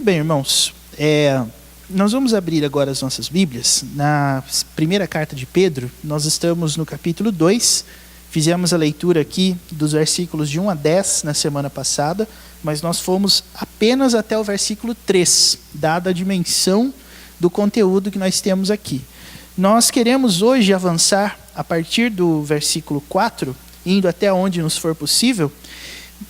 bem, irmãos. Nós vamos abrir agora as nossas Bíblias. Na primeira carta de Pedro, nós estamos no capítulo 2. Fizemos a leitura aqui dos versículos de 1 a 10 na semana passada, mas nós fomos apenas até o versículo 3, dada a dimensão do conteúdo que nós temos aqui. Nós queremos hoje avançar a partir do versículo 4, indo até onde nos for possível,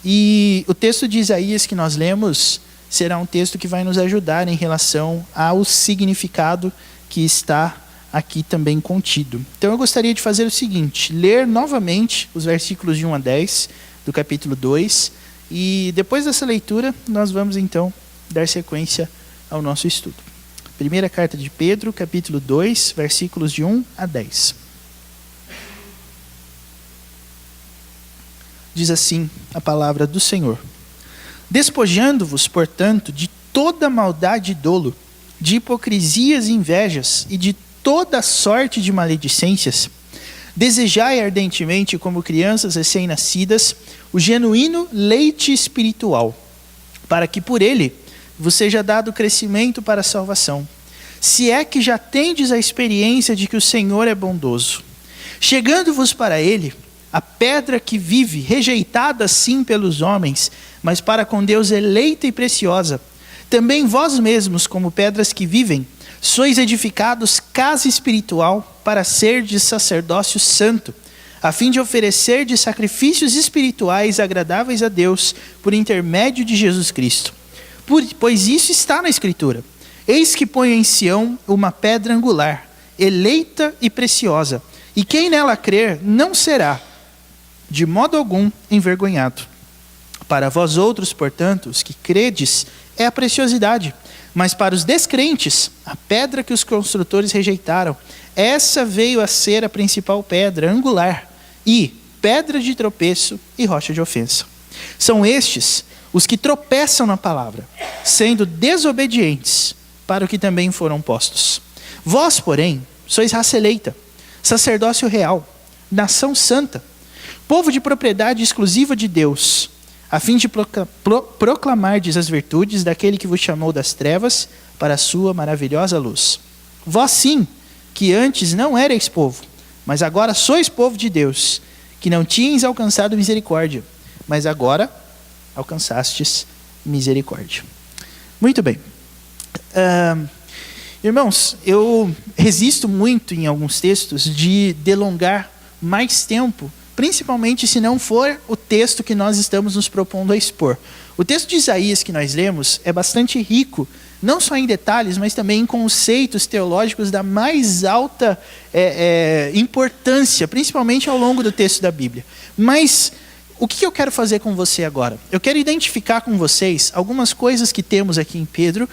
e o texto de Isaías que nós lemos será um texto que vai nos ajudar em relação ao significado que está aqui também contido. Então eu gostaria de fazer o seguinte, ler novamente os versículos de 1 a 10 do capítulo 2, e depois dessa leitura nós vamos então dar sequência ao nosso estudo. Primeira carta de Pedro, capítulo 2, versículos de 1 a 10. Diz assim a palavra do Senhor: despojando-vos, portanto, de toda maldade e dolo, de hipocrisias e invejas, e de toda sorte de maledicências, desejai ardentemente, como crianças recém-nascidas, o genuíno leite espiritual, para que por ele vos seja dado crescimento para a salvação, se é que já tendes a experiência de que o Senhor é bondoso. Chegando-vos para ele, a pedra que vive, rejeitada sim pelos homens, mas para com Deus eleita e preciosa, também vós mesmos, como pedras que vivem, sois edificados casa espiritual para serdes sacerdócio santo, a fim de oferecer de sacrifícios espirituais agradáveis a Deus por intermédio de Jesus Cristo. Pois isso está na Escritura: eis que ponho em Sião uma pedra angular, eleita e preciosa, e quem nela crer não será, de modo algum, envergonhado. Para vós outros, portanto, os que credes, é a preciosidade, mas para os descrentes, a pedra que os construtores rejeitaram, essa veio a ser a principal pedra angular, e pedra de tropeço e rocha de ofensa. São estes os que tropeçam na palavra, sendo desobedientes para o que também foram postos. Vós, porém, sois raça eleita, sacerdócio real, nação santa, povo de propriedade exclusiva de Deus, a fim de proclamardes as virtudes daquele que vos chamou das trevas para a sua maravilhosa luz. Vós sim, que antes não erais povo, mas agora sois povo de Deus, que não tinhas alcançado misericórdia, mas agora alcançastes misericórdia. Muito bem. Irmãos, eu resisto muito em alguns textos de delongar mais tempo, principalmente se não for o texto que nós estamos nos propondo a expor. O texto de Isaías que nós lemos é bastante rico, não só em detalhes, mas também em conceitos teológicos da mais alta importância, principalmente ao longo do texto da Bíblia. Mas o que eu quero fazer com você agora? Eu quero identificar com vocês algumas coisas que temos aqui em Pedro,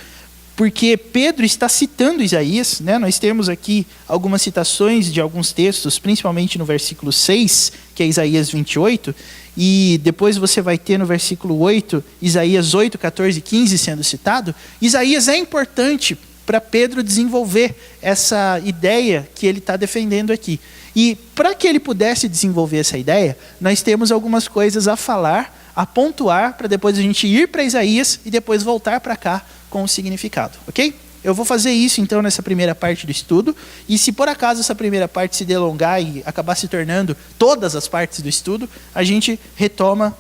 porque Pedro está citando Isaías, né? Nós temos aqui algumas citações de alguns textos, principalmente no versículo 6, que é Isaías 28, e depois você vai ter no versículo 8, Isaías 8, 14 e 15 sendo citado. Isaías é importante para Pedro desenvolver essa ideia que ele está defendendo aqui. E para que ele pudesse desenvolver essa ideia, nós temos algumas coisas a falar, a pontuar, para depois a gente ir para Isaías e depois voltar para cá com o significado, ok? Eu vou fazer isso então nessa primeira parte do estudo, e se por acaso essa primeira parte se delongar e acabar se tornando todas as partes do estudo, a gente retoma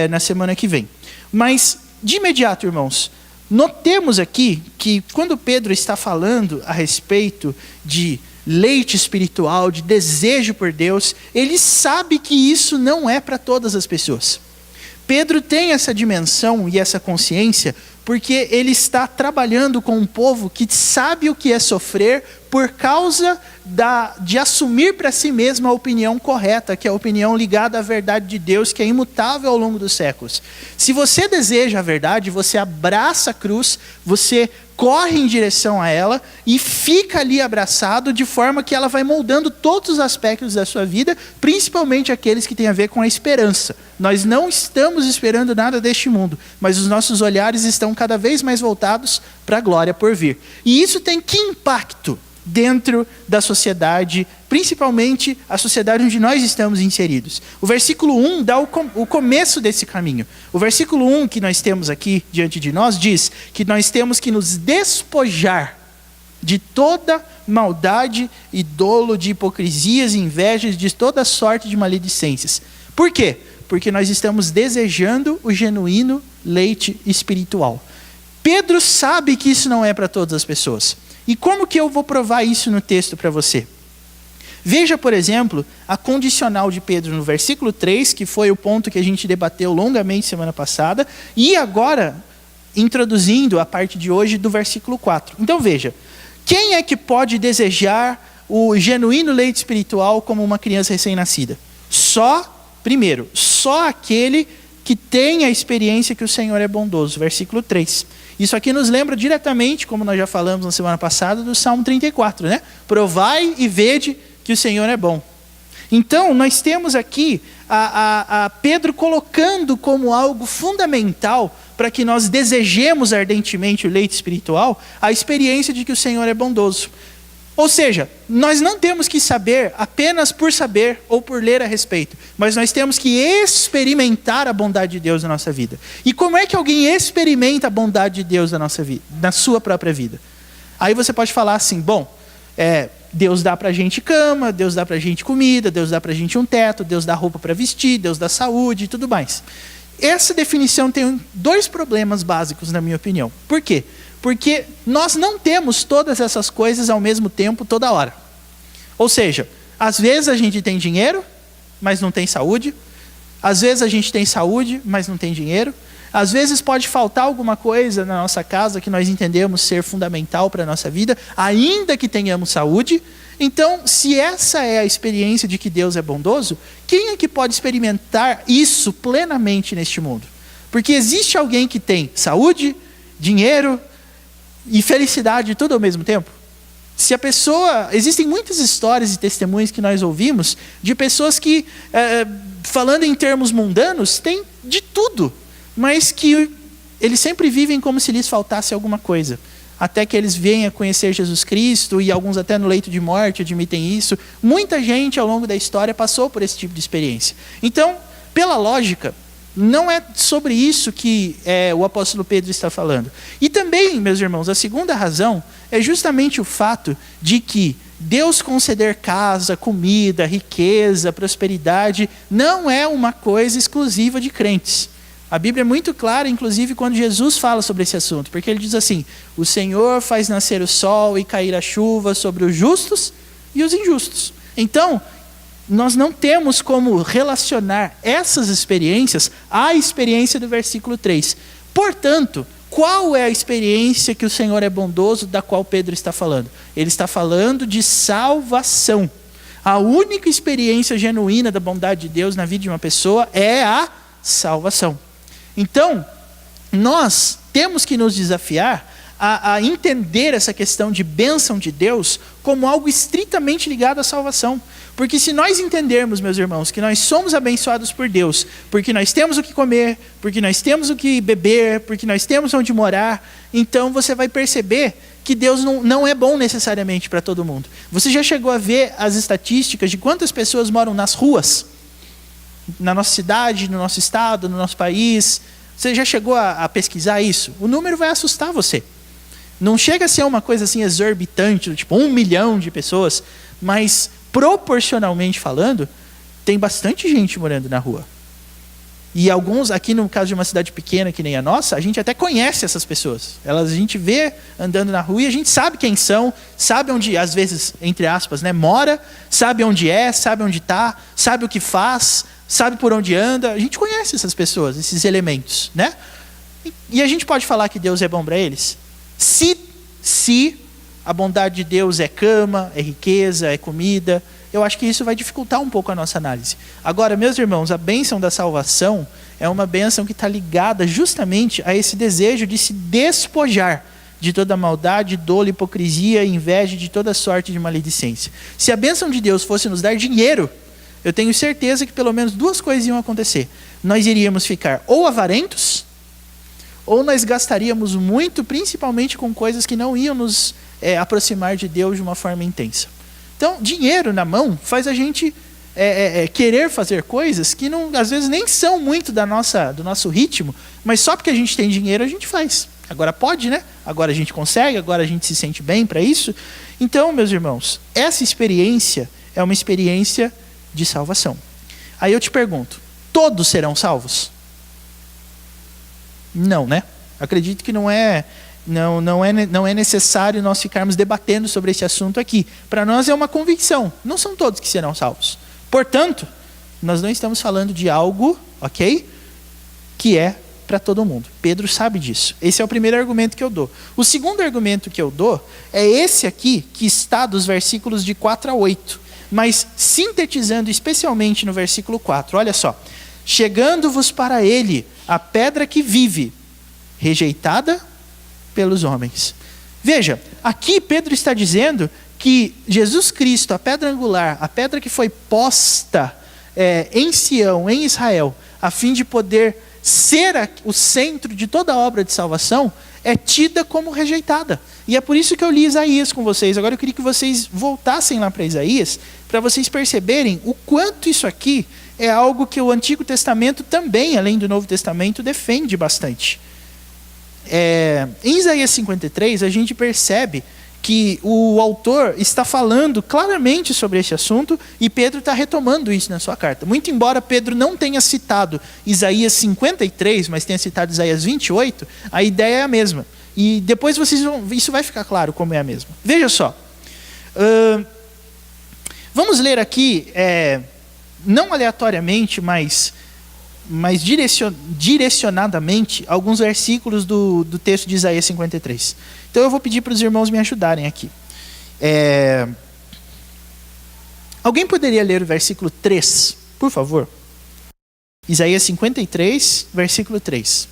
na semana que vem. Mas, de imediato, irmãos, notemos aqui que quando Pedro está falando a respeito de leite espiritual, de desejo por Deus, ele sabe que isso não é para todas as pessoas. Pedro tem essa dimensão e essa consciência porque ele está trabalhando com um povo que sabe o que é sofrer por causa de assumir para si mesmo a opinião correta, que é a opinião ligada à verdade de Deus, que é imutável ao longo dos séculos. Se você deseja a verdade, você abraça a cruz, você corre em direção a ela e fica ali abraçado, de forma que ela vai moldando todos os aspectos da sua vida, principalmente aqueles que têm a ver com a esperança. Nós não estamos esperando nada deste mundo, mas os nossos olhares estão cada vez mais voltados para a glória por vir. E isso tem que impacto dentro da sociedade, principalmente a sociedade onde nós estamos inseridos. O versículo 1 dá o começo desse caminho. O versículo 1 que nós temos aqui diante de nós diz que nós temos que nos despojar de toda maldade e dolo, de hipocrisias e invejas, de toda sorte de maledicências. Por quê? Porque nós estamos desejando o genuíno leite espiritual. Pedro sabe que isso não é para todas as pessoas. E como que eu vou provar isso no texto para você? Veja, por exemplo, a condicional de Pedro no versículo 3, que foi o ponto que a gente debateu longamente semana passada, e agora introduzindo a parte de hoje do versículo 4. Então veja, quem é que pode desejar o genuíno leite espiritual como uma criança recém-nascida? Primeiro, só aquele que tem a experiência que o Senhor é bondoso. Versículo 3. Isso aqui nos lembra diretamente, como nós já falamos na semana passada, do Salmo 34, né? Provai e vede que o Senhor é bom. Então, nós temos aqui a Pedro colocando como algo fundamental para que nós desejemos ardentemente o leite espiritual, a experiência de que o Senhor é bondoso. Ou seja, nós não temos que saber apenas por saber ou por ler a respeito, mas nós temos que experimentar a bondade de Deus na nossa vida. E como é que alguém experimenta a bondade de Deus na nossa vida, na sua própria vida? Aí você pode falar assim, Deus dá pra gente cama, Deus dá pra gente comida, Deus dá pra gente um teto, Deus dá roupa para vestir, Deus dá saúde e tudo mais. Essa definição tem dois problemas básicos, na minha opinião. Por quê? Porque nós não temos todas essas coisas ao mesmo tempo, toda hora. Ou seja, às vezes a gente tem dinheiro, mas não tem saúde. Às vezes a gente tem saúde, mas não tem dinheiro. Às vezes pode faltar alguma coisa na nossa casa que nós entendemos ser fundamental para a nossa vida, ainda que tenhamos saúde. Então, se essa é a experiência de que Deus é bondoso, quem é que pode experimentar isso plenamente neste mundo? Porque existe alguém que tem saúde, dinheiro e felicidade tudo ao mesmo tempo? Se a pessoa... Existem muitas histórias e testemunhos que nós ouvimos de pessoas que, falando em termos mundanos, têm de tudo, mas que eles sempre vivem como se lhes faltasse alguma coisa. Até que eles venham a conhecer Jesus Cristo, e alguns até no leito de morte admitem isso. Muita gente ao longo da história passou por esse tipo de experiência. Então, pela lógica, não é sobre isso que o apóstolo Pedro está falando. E também, meus irmãos, a segunda razão é justamente o fato de que Deus conceder casa, comida, riqueza, prosperidade, não é uma coisa exclusiva de crentes. A Bíblia é muito clara, inclusive, quando Jesus fala sobre esse assunto, porque ele diz assim, o Senhor faz nascer o sol e cair a chuva sobre os justos e os injustos. Então, nós não temos como relacionar essas experiências à experiência do versículo 3. Portanto, qual é a experiência que o Senhor é bondoso, da qual Pedro está falando? Ele está falando de salvação. A única experiência genuína da bondade de Deus na vida de uma pessoa é a salvação. Então, nós temos que nos desafiar a entender essa questão de bênção de Deus como algo estritamente ligado à salvação. Porque se nós entendermos, meus irmãos, que nós somos abençoados por Deus, porque nós temos o que comer, porque nós temos o que beber, porque nós temos onde morar, então você vai perceber que Deus não é bom necessariamente para todo mundo. Você já chegou a ver as estatísticas de quantas pessoas moram nas ruas? Na nossa cidade, no nosso estado, no nosso país? Você já chegou a pesquisar isso? O número vai assustar você. Não chega a ser uma coisa assim exorbitante, tipo 1 milhão de pessoas, mas proporcionalmente falando, tem bastante gente morando na rua. E alguns, aqui no caso de uma cidade pequena que nem a nossa, a gente até conhece essas pessoas. A gente vê andando na rua e a gente sabe quem são, sabe onde, às vezes, entre aspas, né, mora, sabe onde é, sabe onde está, sabe o que faz, sabe por onde anda. A gente conhece essas pessoas, esses elementos, né? E a gente pode falar que Deus é bom para eles? Se a bondade de Deus é cama, é riqueza, é comida, eu acho que isso vai dificultar um pouco a nossa análise. Agora, meus irmãos, a bênção da salvação é uma bênção que está ligada justamente a esse desejo de se despojar de toda maldade, dolo, hipocrisia, inveja, de toda sorte de maledicência. Se a bênção de Deus fosse nos dar dinheiro, eu tenho certeza que pelo menos duas coisas iam acontecer. Nós iríamos ficar ou avarentos, ou nós gastaríamos muito, principalmente com coisas que não iam nos aproximar de Deus de uma forma intensa. Então, dinheiro na mão faz a gente querer fazer coisas que não, às vezes nem são muito do nosso ritmo, mas só porque a gente tem dinheiro a gente faz. Agora pode, né? Agora a gente consegue, agora a gente se sente bem para isso. Então, meus irmãos, essa experiência é uma experiência de salvação. Aí eu te pergunto, todos serão salvos? Não, né? Acredito que não é necessário nós ficarmos debatendo sobre esse assunto aqui. Para nós é uma convicção, não são todos que serão salvos. Portanto, nós não estamos falando de algo, ok? Que é para todo mundo. Pedro sabe disso. Esse é o primeiro argumento que eu dou. O segundo argumento que eu dou é esse aqui, que está dos versículos de 4 a 8. Mas sintetizando especialmente no versículo 4. Olha só. Chegando-vos para ele a pedra que vive, rejeitada pelos homens. Veja, aqui Pedro está dizendo que Jesus Cristo, a pedra angular, a pedra que foi posta em Sião, em Israel, a fim de poder ser o centro de toda a obra de salvação, é tida como rejeitada. E é por isso que eu li Isaías com vocês. Agora eu queria que vocês voltassem lá para Isaías, para vocês perceberem o quanto isso aqui é algo que o Antigo Testamento também, além do Novo Testamento, defende bastante. Em Isaías 53, a gente percebe que o autor está falando claramente sobre esse assunto e Pedro está retomando isso na sua carta. Muito embora Pedro não tenha citado Isaías 53, mas tenha citado Isaías 28, a ideia é a mesma. E depois isso vai ficar claro como é a mesma. Veja só. Vamos ler aqui, não aleatoriamente, mas direcionadamente, alguns versículos do texto de Isaías 53. Então eu vou pedir para os irmãos me ajudarem aqui. Alguém poderia ler o versículo 3, por favor? Isaías 53, versículo 3.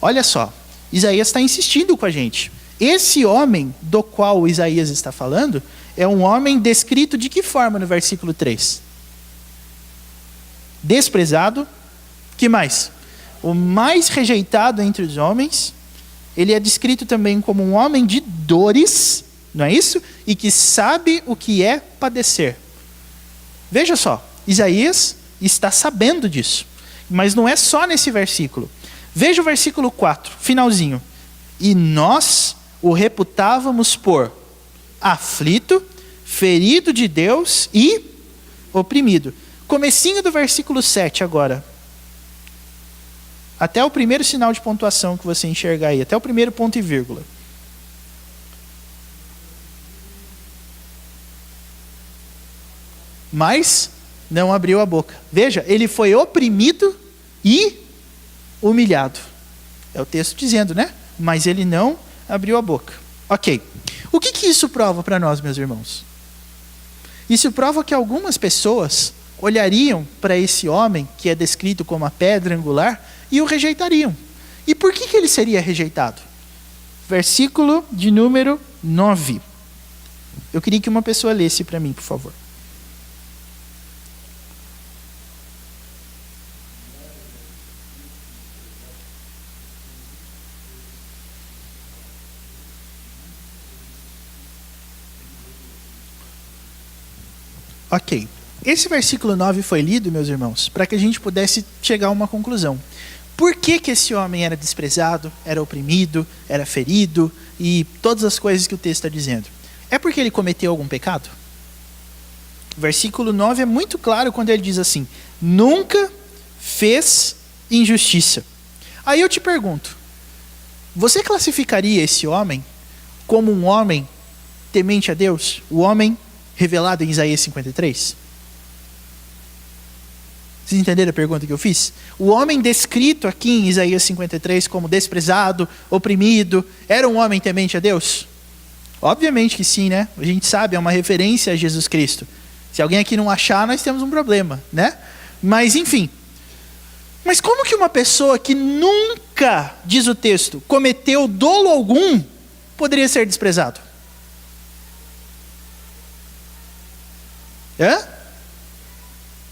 Olha só, Isaías está insistindo com a gente. Esse homem do qual Isaías está falando é um homem descrito de que forma no versículo 3? Desprezado. Que mais? O mais rejeitado entre os homens. Ele é descrito também como um homem de dores, não é isso? E que sabe o que é padecer. Veja só, Isaías está sabendo disso. Mas não é só nesse versículo. Veja o versículo 4, finalzinho. E nós o reputávamos por aflito, ferido de Deus e oprimido. Comecinho do versículo 7 agora. Até o primeiro sinal de pontuação que você enxergar aí. Até o primeiro ponto e vírgula. Mas não abriu a boca. Veja, ele foi oprimido e humilhado. É o texto dizendo, né? Mas ele não abriu a boca. Ok. O que isso prova para nós, meus irmãos? Isso prova que algumas pessoas olhariam para esse homem, que é descrito como a pedra angular, e o rejeitariam. E por que ele seria rejeitado? Versículo de número 9. Eu queria que uma pessoa lesse para mim, por favor. Ok. Esse versículo 9 foi lido, meus irmãos, para que a gente pudesse chegar a uma conclusão. Por que esse homem era desprezado, era oprimido, era ferido e todas as coisas que o texto está dizendo? É porque ele cometeu algum pecado? O versículo 9 é muito claro quando ele diz assim: nunca fez injustiça. Aí eu te pergunto, você classificaria esse homem como um homem temente a Deus? O homem revelado em Isaías 53? Vocês entenderam a pergunta que eu fiz? O homem descrito aqui em Isaías 53 como desprezado, oprimido, era um homem temente a Deus? Obviamente que sim, né? A gente sabe, é uma referência a Jesus Cristo. Se alguém aqui não achar, nós temos um problema, né? Mas enfim, Mas como que uma pessoa que nunca, diz o texto, cometeu dolo algum, poderia ser desprezado?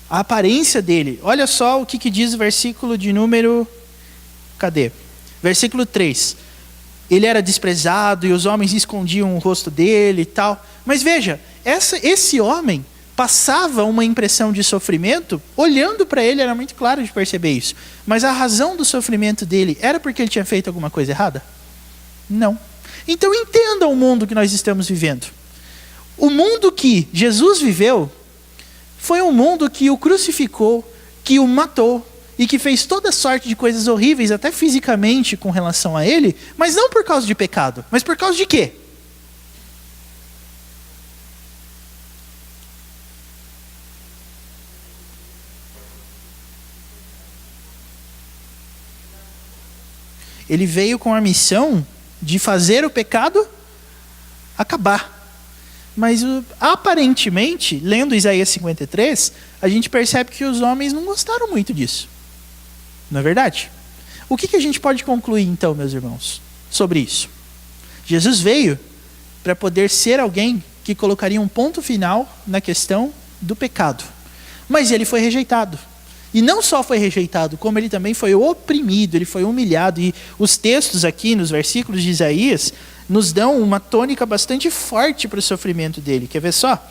A aparência dele. Olha só o que diz o versículo de número... Cadê? Versículo 3. Ele era desprezado e os homens escondiam o rosto dele e tal. Mas veja, esse homem passava uma impressão de sofrimento, olhando para ele era muito claro de perceber isso. Mas a razão do sofrimento dele era porque ele tinha feito alguma coisa errada? Não. Então entenda o mundo que nós estamos vivendo. O mundo que Jesus viveu foi um mundo que o crucificou, que o matou e que fez toda sorte de coisas horríveis, até fisicamente, com relação a ele, mas não por causa de pecado, mas por causa de quê? Ele veio com a missão de fazer o pecado acabar. Mas aparentemente, lendo Isaías 53, a gente percebe que os homens não gostaram muito disso. Não é verdade? O que a gente pode concluir então, meus irmãos, sobre isso? Jesus veio para poder ser alguém que colocaria um ponto final na questão do pecado. Mas ele foi rejeitado. E não só foi rejeitado, como ele também foi oprimido, ele foi humilhado. E os textos aqui, nos versículos de Isaías, nos dão uma tônica bastante forte para o sofrimento dele. Quer ver só?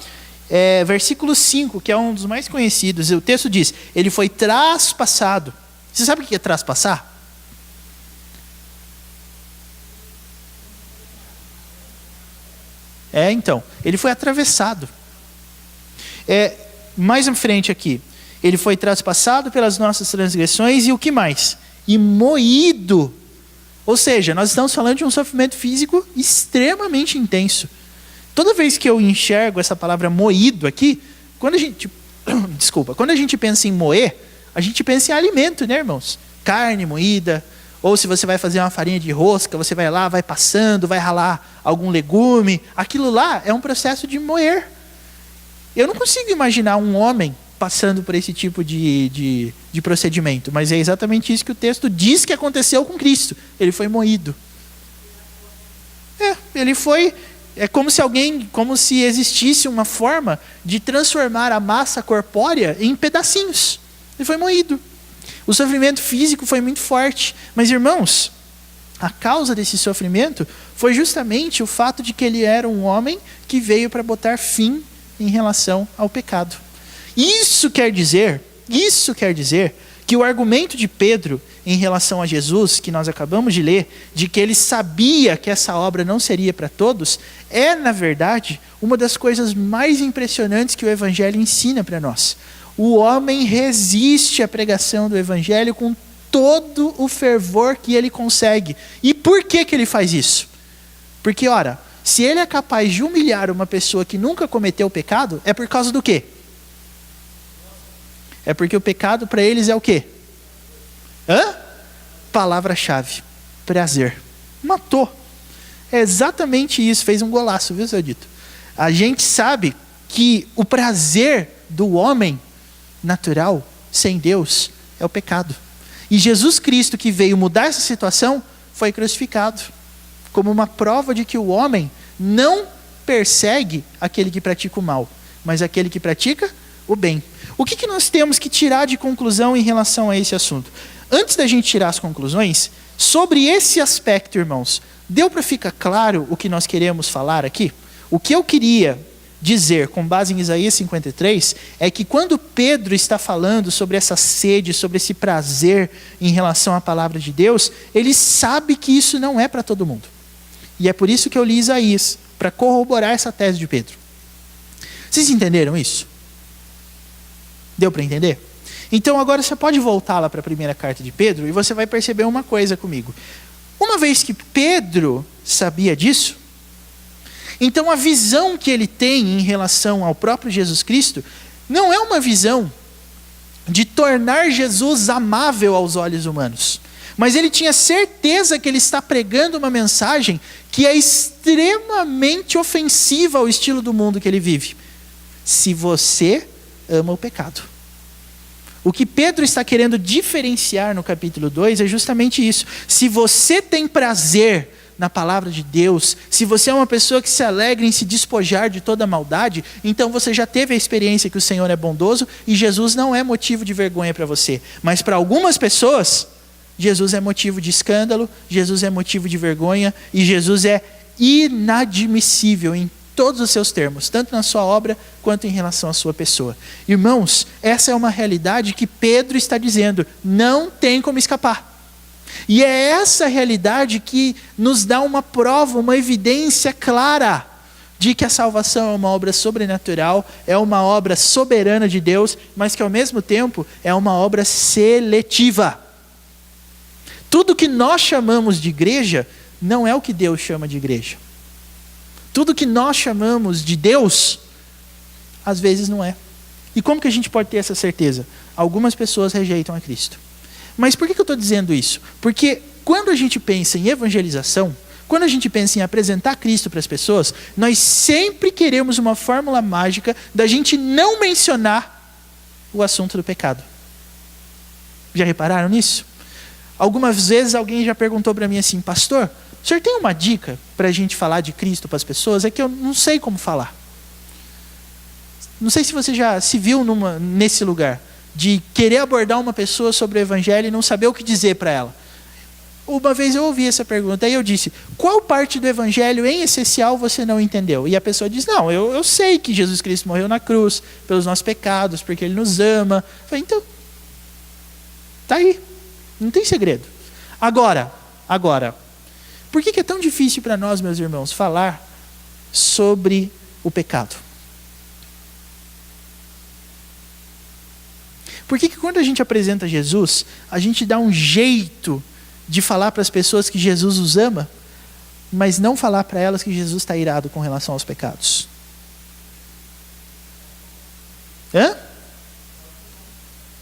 Versículo 5, que é um dos mais conhecidos, o texto diz, ele foi traspassado. Você sabe o que é traspassar? Então, ele foi atravessado. Mais à frente aqui, ele foi traspassado pelas nossas transgressões e o que mais? E moído. Ou seja, nós estamos falando de um sofrimento físico extremamente intenso. Toda vez que eu enxergo essa palavra moído aqui, quando a gente pensa em moer, a gente pensa em alimento, né, irmãos? Carne moída, ou se você vai fazer uma farinha de rosca, você vai lá, vai passando, vai ralar algum legume. Aquilo lá é um processo de moer. Eu não consigo imaginar um homem passando por esse tipo de procedimento, mas é exatamente isso que o texto diz que aconteceu com Cristo. Ele foi moído. Ele foi... como se existisse uma forma de transformar a massa corpórea em pedacinhos. Ele foi moído. O sofrimento físico foi muito forte. Mas, irmãos, a causa desse sofrimento foi justamente o fato de que ele era um homem que veio para botar fim em relação ao pecado. Isso quer dizer que o argumento de Pedro em relação a Jesus, que nós acabamos de ler, de que ele sabia que essa obra não seria para todos, na verdade, uma das coisas mais impressionantes que o Evangelho ensina para nós. O homem resiste à pregação do Evangelho com todo o fervor que ele consegue. E por que ele faz isso? Porque, ora, se ele é capaz de humilhar uma pessoa que nunca cometeu pecado, é por causa do quê? É porque o pecado para eles é o quê? Palavra-chave. Prazer. Matou. É exatamente isso. Fez um golaço, viu, seu dito? A gente sabe que o prazer do homem natural, sem Deus, é o pecado. E Jesus Cristo, que veio mudar essa situação, foi crucificado. Como uma prova de que o homem não persegue aquele que pratica o mal, mas aquele que pratica o bem. O que nós temos que tirar de conclusão em relação a esse assunto? Antes da gente tirar as conclusões, sobre esse aspecto, irmãos, deu para ficar claro o que nós queremos falar aqui? O que eu queria dizer, com base em Isaías 53, é que quando Pedro está falando sobre essa sede, sobre esse prazer em relação à palavra de Deus, ele sabe que isso não é para todo mundo. E é por isso que eu li Isaías, para corroborar essa tese de Pedro. Vocês entenderam isso? Deu para entender? Então agora você pode voltar lá para a primeira carta de Pedro e você vai perceber uma coisa comigo. Uma vez que Pedro sabia disso, então a visão que ele tem em relação ao próprio Jesus Cristo não é uma visão de tornar Jesus amável aos olhos humanos. Mas ele tinha certeza que ele está pregando uma mensagem que é extremamente ofensiva ao estilo do mundo que ele vive. Se você ama o pecado. O que Pedro está querendo diferenciar no capítulo 2 é justamente isso. Se você tem prazer na palavra de Deus, se você é uma pessoa que se alegra em se despojar de toda maldade, então você já teve a experiência que o Senhor é bondoso e Jesus não é motivo de vergonha para você. Mas para algumas pessoas, Jesus é motivo de escândalo, Jesus é motivo de vergonha e Jesus é inadmissível em todos os seus termos, tanto na sua obra quanto em relação à sua pessoa. Irmãos, essa é uma realidade que Pedro está dizendo, não tem como escapar. E é essa realidade que nos dá uma prova, uma evidência clara de que a salvação é uma obra sobrenatural, é uma obra soberana de Deus, mas que ao mesmo tempo é uma obra seletiva. Tudo que nós chamamos de igreja não é o que Deus chama de igreja. Tudo que nós chamamos de Deus, às vezes não é. E como que a gente pode ter essa certeza? Algumas pessoas rejeitam a Cristo. Mas por que eu estou dizendo isso? Porque quando a gente pensa em evangelização, quando a gente pensa em apresentar Cristo para as pessoas, nós sempre queremos uma fórmula mágica da gente não mencionar o assunto do pecado. Já repararam nisso? Algumas vezes alguém já perguntou para mim assim, pastor, o senhor tem uma dica para a gente falar de Cristo para as pessoas? É que eu não sei como falar. Não sei se você já se viu nesse lugar, de querer abordar uma pessoa sobre o evangelho e não saber o que dizer para ela. Uma vez eu ouvi essa pergunta e eu disse, qual parte do evangelho em essencial você não entendeu? E a pessoa diz, não, eu sei que Jesus Cristo morreu na cruz pelos nossos pecados, porque Ele nos ama. Eu falei, então, tá aí, não tem segredo. Agora, por que é tão difícil para nós, meus irmãos, falar sobre o pecado? Por que quando a gente apresenta Jesus, a gente dá um jeito de falar para as pessoas que Jesus os ama, mas não falar para elas que Jesus está irado com relação aos pecados?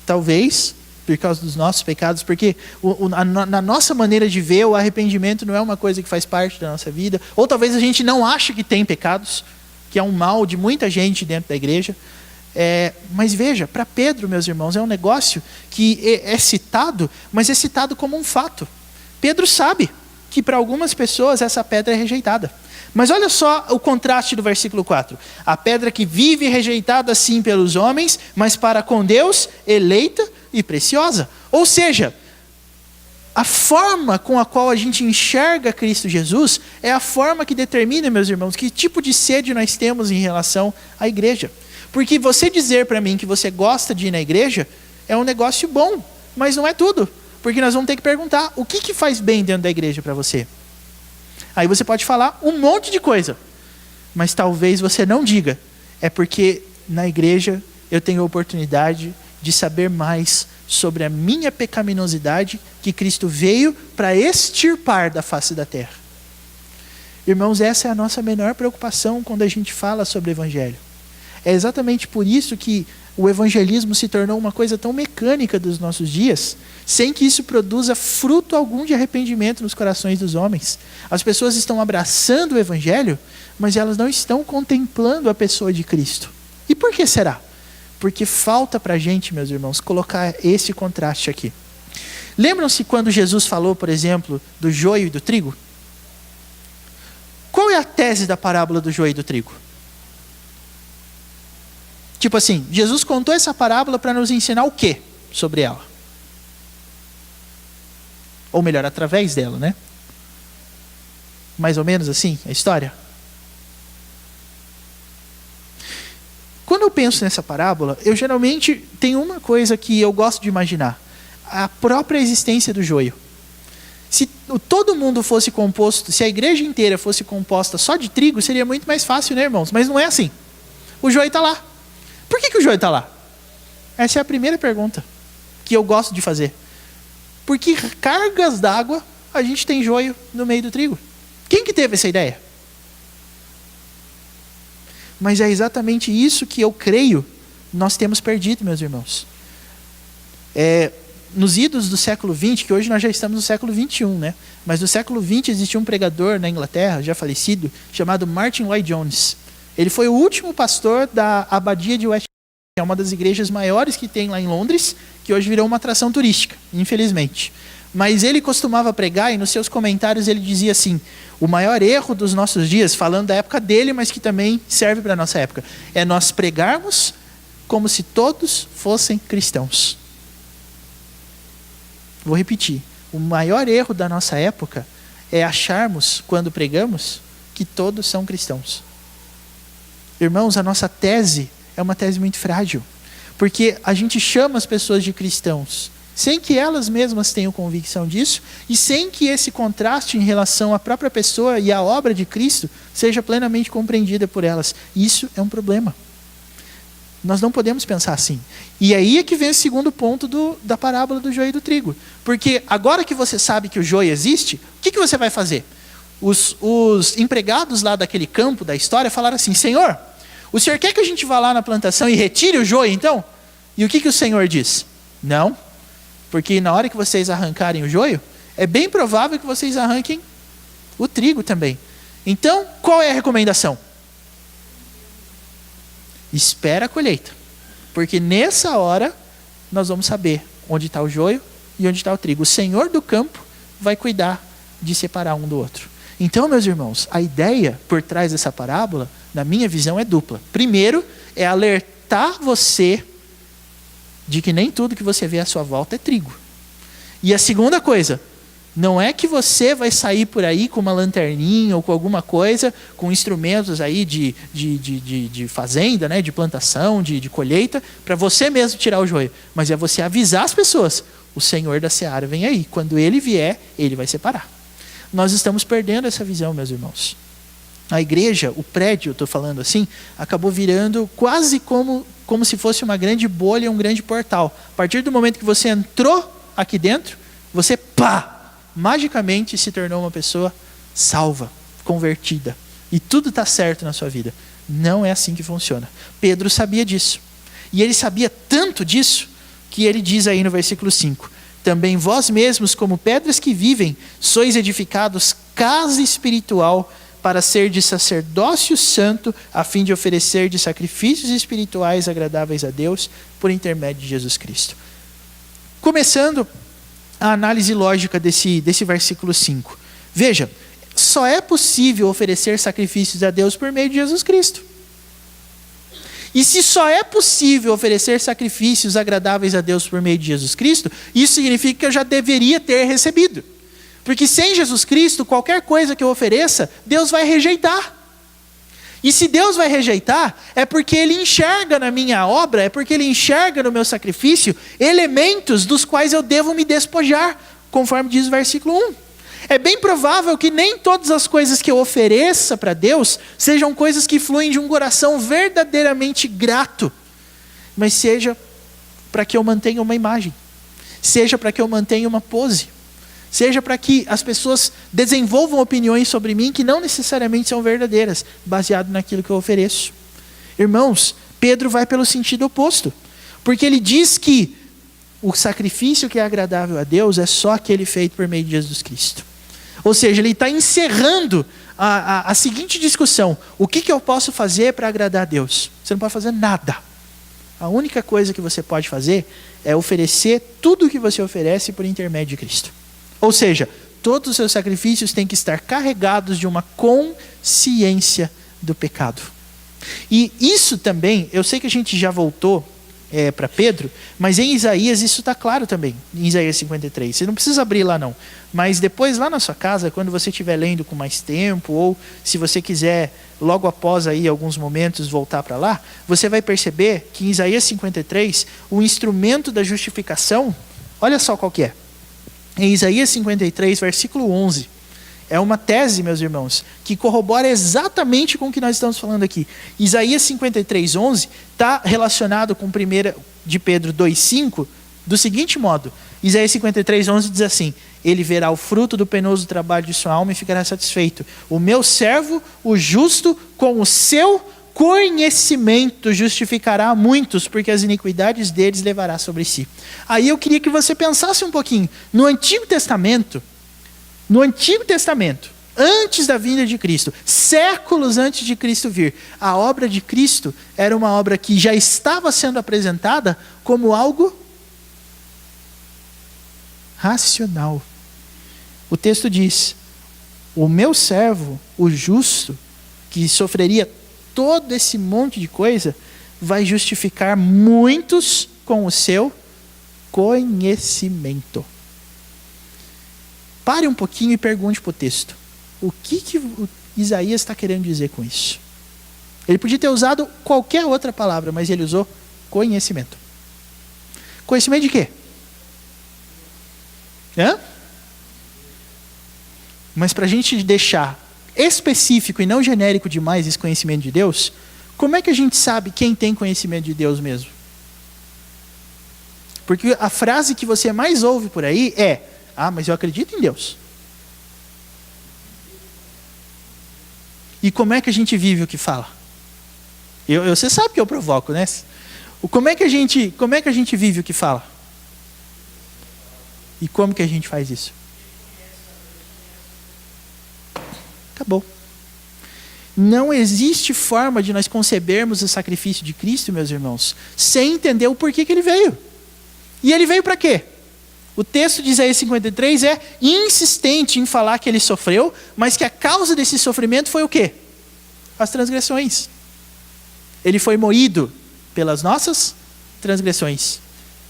Talvez por causa dos nossos pecados, porque na nossa maneira de ver, o arrependimento não é uma coisa que faz parte da nossa vida, ou talvez a gente não ache que tem pecados, que é um mal de muita gente dentro da igreja. Mas veja, para Pedro, meus irmãos, é um negócio que é citado, mas é citado como um fato. Pedro sabe que para algumas pessoas essa pedra é rejeitada. Mas olha só o contraste do versículo 4. A pedra que vive rejeitada sim pelos homens, mas para com Deus, eleita e preciosa. Ou seja, a forma com a qual a gente enxerga Cristo Jesus é a forma que determina, meus irmãos, que tipo de sede nós temos em relação à igreja. Porque você dizer para mim que você gosta de ir na igreja é um negócio bom, mas não é tudo. Porque nós vamos ter que perguntar o que faz bem dentro da igreja para você. Aí você pode falar um monte de coisa, mas talvez você não diga. É porque na igreja eu tenho a oportunidade de saber mais sobre a minha pecaminosidade que Cristo veio para extirpar da face da terra. Irmãos, essa é a nossa menor preocupação quando a gente fala sobre o evangelho. É exatamente por isso que o evangelismo se tornou uma coisa tão mecânica dos nossos dias, sem que isso produza fruto algum de arrependimento nos corações dos homens. As pessoas estão abraçando o evangelho, mas elas não estão contemplando a pessoa de Cristo. E por que será? Porque falta para a gente, meus irmãos, colocar esse contraste aqui. Lembram-se quando Jesus falou, por exemplo, do joio e do trigo? Qual é a tese da parábola do joio e do trigo? Tipo assim, Jesus contou essa parábola para nos ensinar o quê sobre ela? Ou melhor, através dela, né? Mais ou menos assim, a história. Quando eu penso nessa parábola, eu geralmente tenho uma coisa que eu gosto de imaginar. A própria existência do joio. Se todo mundo fosse composto, se a igreja inteira fosse composta só de trigo, seria muito mais fácil, né, irmãos? Mas não é assim. O joio está lá. Por que o joio está lá? Essa é a primeira pergunta que eu gosto de fazer. Por que cargas d'água a gente tem joio no meio do trigo? Quem que teve essa ideia? Mas é exatamente isso que eu creio nós temos perdido, meus irmãos. Nos idos do século XX, que hoje nós já estamos no século XXI, né? Mas no século XX existia um pregador na Inglaterra, já falecido, chamado Martin Lloyd-Jones. Ele foi o último pastor da abadia de Westminster. é uma das igrejas maiores que tem lá em Londres, que hoje virou uma atração turística, infelizmente. Mas ele costumava pregar e nos seus comentários ele dizia assim: o maior erro dos nossos dias, falando da época dele, mas que também serve para a nossa época, é nós pregarmos como se todos fossem cristãos. Vou repetir. O maior erro da nossa época é acharmos, quando pregamos, que todos são cristãos. Irmãos, a nossa tese é uma tese muito frágil, porque a gente chama as pessoas de cristãos, sem que elas mesmas tenham convicção disso, e sem que esse contraste em relação à própria pessoa e à obra de Cristo seja plenamente compreendida por elas. Isso é um problema. Nós não podemos pensar assim. E aí é que vem o segundo ponto da parábola do joio e do trigo. Porque agora que você sabe que o joio existe, o que você vai fazer? Os empregados lá daquele campo da história falaram assim: Senhor, o Senhor quer que a gente vá lá na plantação e retire o joio então? E o que o Senhor diz? Não, porque na hora que vocês arrancarem o joio, é bem provável que vocês arranquem o trigo também. Então, qual é a recomendação? Espera a colheita, porque nessa hora nós vamos saber onde está o joio e onde está o trigo. O Senhor do campo vai cuidar de separar um do outro. Então, meus irmãos, a ideia por trás dessa parábola, na minha visão, é dupla. Primeiro, é alertar você de que nem tudo que você vê à sua volta é trigo. E a segunda coisa, não é que você vai sair por aí com uma lanterninha ou com alguma coisa, com instrumentos aí de fazenda, né, de plantação, de colheita, para você mesmo tirar o joio. Mas é você avisar as pessoas: o Senhor da seara vem aí. Quando Ele vier, Ele vai separar. Nós estamos perdendo essa visão, meus irmãos. A igreja, o prédio, eu estou falando assim, acabou virando quase como se fosse uma grande bolha, um grande portal. A partir do momento que você entrou aqui dentro, você, magicamente se tornou uma pessoa salva, convertida. E tudo está certo na sua vida. Não é assim que funciona. Pedro sabia disso. E ele sabia tanto disso, que ele diz aí no versículo 5: também vós mesmos, como pedras que vivem, sois edificados casa espiritual, para ser de sacerdócio santo, a fim de oferecer de sacrifícios espirituais agradáveis a Deus, por intermédio de Jesus Cristo. Começando a análise lógica desse versículo 5. Veja, só é possível oferecer sacrifícios a Deus por meio de Jesus Cristo. E se só é possível oferecer sacrifícios agradáveis a Deus por meio de Jesus Cristo, isso significa que eu já deveria ter recebido. Porque sem Jesus Cristo, qualquer coisa que eu ofereça, Deus vai rejeitar. E se Deus vai rejeitar, é porque Ele enxerga na minha obra, é porque Ele enxerga no meu sacrifício elementos dos quais eu devo me despojar, conforme diz o versículo 1. É bem provável que nem todas as coisas que eu ofereça para Deus sejam coisas que fluem de um coração verdadeiramente grato, mas seja para que eu mantenha uma imagem, seja para que eu mantenha uma pose, seja para que as pessoas desenvolvam opiniões sobre mim que não necessariamente são verdadeiras, baseado naquilo que eu ofereço. Irmãos, Pedro vai pelo sentido oposto, porque ele diz que o sacrifício que é agradável a Deus é só aquele feito por meio de Jesus Cristo. Ou seja, ele está encerrando a seguinte discussão: o que eu posso fazer para agradar a Deus? Você não pode fazer nada. A única coisa que você pode fazer é oferecer tudo o que você oferece por intermédio de Cristo. Ou seja, todos os seus sacrifícios têm que estar carregados de uma consciência do pecado. E isso também, eu sei que a gente já voltou para Pedro, mas em Isaías isso está claro também, em Isaías 53. Você não precisa abrir lá não, mas depois lá na sua casa, quando você estiver lendo com mais tempo, ou se você quiser logo após aí alguns momentos voltar para lá, você vai perceber que em Isaías 53, o instrumento da justificação, olha só qual que é. Em Isaías 53, versículo 11, é uma tese, meus irmãos, que corrobora exatamente com o que nós estamos falando aqui. Isaías 53, 11 está relacionado com 1 de Pedro 2,5 do seguinte modo. Isaías 53, 11 diz assim: ele verá o fruto do penoso trabalho de sua alma e ficará satisfeito. O meu servo, o justo, com o seu conhecimento justificará a muitos, porque as iniquidades deles levará sobre si. Aí eu queria que você pensasse um pouquinho. No Antigo Testamento, Antes da vinda de Cristo, séculos antes de Cristo vir, a obra de Cristo era uma obra que já estava sendo apresentada como algo racional. O texto diz: o meu servo, o justo, que sofreria todo esse monte de coisa, vai justificar muitos com o seu conhecimento. Pare um pouquinho e pergunte para o texto: o que o Isaías está querendo dizer com isso? Ele podia ter usado qualquer outra palavra, mas ele usou conhecimento. Conhecimento de quê? Mas para a gente deixar específico e não genérico demais esse conhecimento de Deus, como é que a gente sabe quem tem conhecimento de Deus mesmo? Porque a frase que você mais ouve por aí é: mas eu acredito em Deus. E como é que a gente vive o que fala? Você sabe que eu provoco, né? Como é que a gente vive o que fala? E como que a gente faz isso? Acabou. Não existe forma de nós concebermos o sacrifício de Cristo, meus irmãos, sem entender o porquê que ele veio. E ele veio para quê? O texto de Isaías 53 é insistente em falar que ele sofreu, mas que a causa desse sofrimento foi o quê? As transgressões. Ele foi moído pelas nossas transgressões.